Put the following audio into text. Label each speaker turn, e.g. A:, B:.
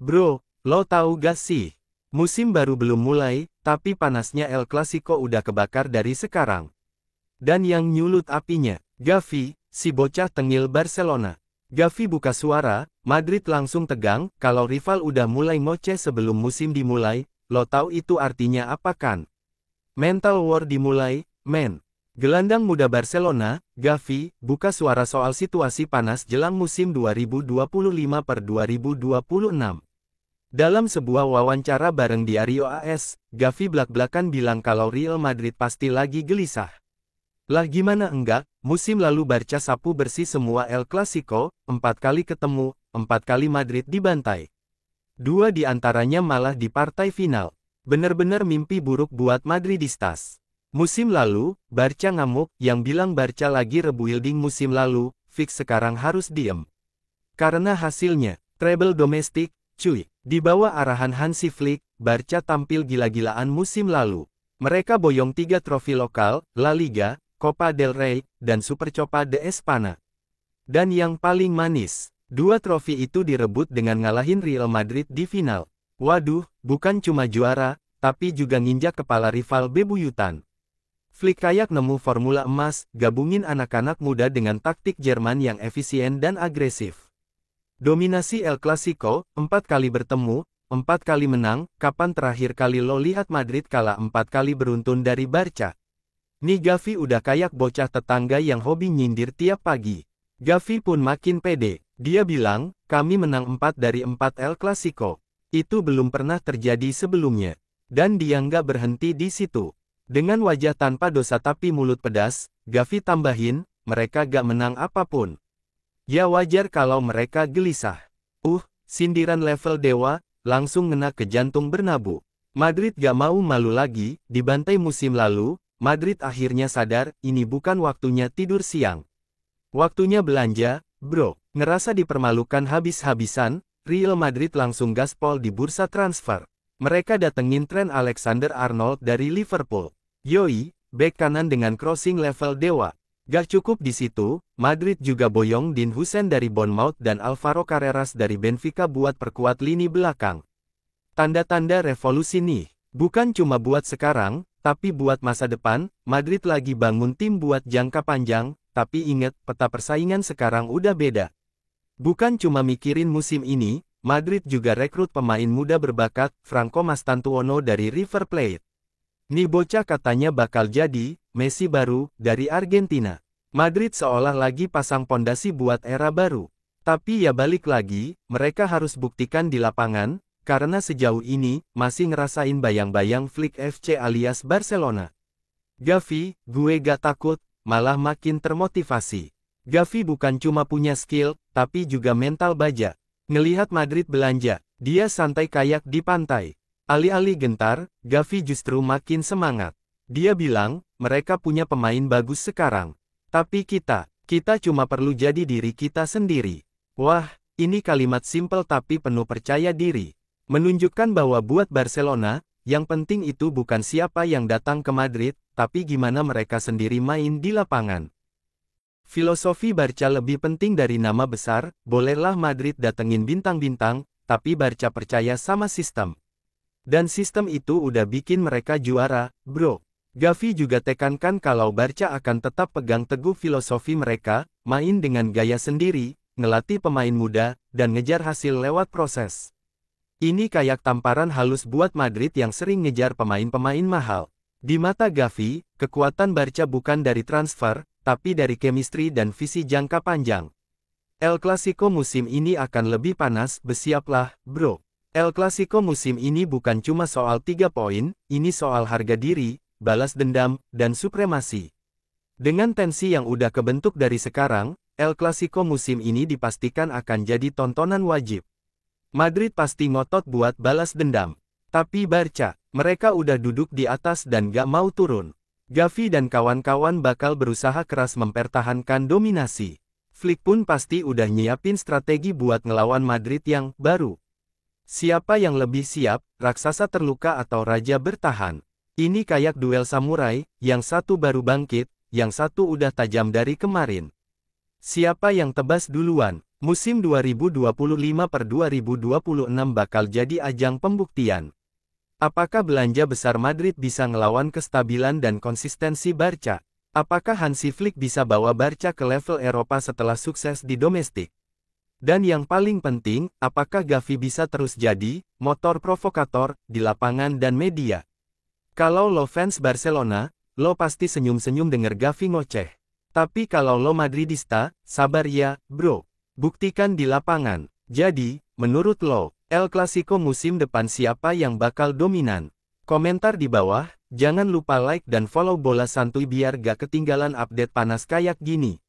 A: Bro, lo tahu gak sih? Musim baru belum mulai, tapi panasnya El Clasico udah kebakar dari sekarang. Dan yang nyulut apinya, Gavi, si bocah tengil Barcelona. Gavi buka suara, Madrid langsung tegang, kalau rival udah mulai ngoceh sebelum musim dimulai, lo tahu itu artinya apa kan? Mental war dimulai, men. Gelandang muda Barcelona, Gavi, buka suara soal situasi panas jelang musim 2025/2026. Dalam sebuah wawancara bareng Diario AS, Gavi blak-blakan bilang kalau Real Madrid pasti lagi gelisah. Lah gimana enggak, musim lalu Barca sapu bersih semua El Clasico, 4 kali ketemu, 4 kali Madrid dibantai. 2 di antaranya malah di partai final. Bener-bener mimpi buruk buat Madridistas. Musim lalu, Barca ngamuk, yang bilang Barca lagi rebuilding musim lalu, fix sekarang harus diem. Karena hasilnya, treble domestik, cuy. Di bawah arahan Hansi Flick, Barca tampil gila-gilaan musim lalu. Mereka boyong 3 trofi lokal, La Liga, Copa del Rey, dan Supercopa de Espana. Dan yang paling manis, 2 trofi itu direbut dengan ngalahin Real Madrid di final. Waduh, bukan cuma juara, tapi juga nginjak kepala rival bebuyutan. Flick kayak nemu formula emas, gabungin anak-anak muda dengan taktik Jerman yang efisien dan agresif. Dominasi El Clasico, 4 kali bertemu, 4 kali menang, kapan terakhir kali lo lihat Madrid kalah 4 kali beruntun dari Barca? Nih Gavi udah kayak bocah tetangga yang hobi nyindir tiap pagi. Gavi pun makin pede, dia bilang, kami menang 4 dari 4 El Clasico. Itu belum pernah terjadi sebelumnya. Dan dia nggak berhenti di situ. Dengan wajah tanpa dosa tapi mulut pedas, Gavi tambahin, mereka gak menang apapun. Ya wajar kalau mereka gelisah. Sindiran level dewa, langsung ngena ke jantung Bernabeu. Madrid gak mau malu lagi, dibantai musim lalu, Madrid akhirnya sadar, ini bukan waktunya tidur siang. Waktunya belanja, bro. Ngerasa dipermalukan habis-habisan, Real Madrid langsung gaspol di bursa transfer. Mereka datengin Trent Alexander-Arnold dari Liverpool. Yoi, bek kanan dengan crossing level dewa. Gak cukup di situ, Madrid juga boyong Dean Huijsen dari Bournemouth dan Alvaro Carreras dari Benfica buat perkuat lini belakang. Tanda-tanda revolusi nih, bukan cuma buat sekarang, tapi buat masa depan. Madrid lagi bangun tim buat jangka panjang, tapi inget, peta persaingan sekarang udah beda. Bukan cuma mikirin musim ini, Madrid juga rekrut pemain muda berbakat, Franco Mastantuono dari River Plate. Nih bocah katanya bakal jadi Messi baru dari Argentina. Madrid seolah lagi pasang pondasi buat era baru. Tapi ya balik lagi, mereka harus buktikan di lapangan, karena sejauh ini masih ngerasain bayang-bayang Flick FC alias Barcelona. Gavi, gue gak takut, malah makin termotivasi. Gavi bukan cuma punya skill, tapi juga mental baja. Ngelihat Madrid belanja, dia santai kayak di pantai. Alih-alih gentar, Gavi justru makin semangat. Dia bilang, mereka punya pemain bagus sekarang. Tapi kita cuma perlu jadi diri kita sendiri. Wah, ini kalimat simpel tapi penuh percaya diri. Menunjukkan bahwa buat Barcelona, yang penting itu bukan siapa yang datang ke Madrid, tapi gimana mereka sendiri main di lapangan. Filosofi Barca lebih penting dari nama besar, bolehlah Madrid datengin bintang-bintang, tapi Barca percaya sama sistem. Dan sistem itu udah bikin mereka juara, bro. Gavi juga tekankan kalau Barca akan tetap pegang teguh filosofi mereka, main dengan gaya sendiri, ngelatih pemain muda, dan ngejar hasil lewat proses. Ini kayak tamparan halus buat Madrid yang sering ngejar pemain-pemain mahal. Di mata Gavi, kekuatan Barca bukan dari transfer, tapi dari chemistry dan visi jangka panjang. El Clasico musim ini akan lebih panas, bersiaplah, bro. El Clasico musim ini bukan cuma soal 3 poin, ini soal harga diri, balas dendam, dan supremasi. Dengan tensi yang udah kebentuk dari sekarang, El Clasico musim ini dipastikan akan jadi tontonan wajib. Madrid pasti ngotot buat balas dendam. Tapi Barca, mereka udah duduk di atas dan gak mau turun. Gavi dan kawan-kawan bakal berusaha keras mempertahankan dominasi. Flick pun pasti udah nyiapin strategi buat ngelawan Madrid yang baru. Siapa yang lebih siap, raksasa terluka atau raja bertahan? Ini kayak duel samurai, yang satu baru bangkit, yang satu udah tajam dari kemarin. Siapa yang tebas duluan? Musim 2025-2026 bakal jadi ajang pembuktian. Apakah belanja besar Madrid bisa ngelawan kestabilan dan konsistensi Barca? Apakah Hansi Flick bisa bawa Barca ke level Eropa setelah sukses di domestik? Dan yang paling penting, apakah Gavi bisa terus jadi motor provokator di lapangan dan media? Kalau lo fans Barcelona, lo pasti senyum-senyum denger Gavi ngoceh. Tapi kalau lo Madridista, sabar ya, bro. Buktikan di lapangan. Jadi, menurut lo, El Clasico musim depan siapa yang bakal dominan? Komentar di bawah, jangan lupa like dan follow Bola Santuy biar gak ketinggalan update panas kayak gini.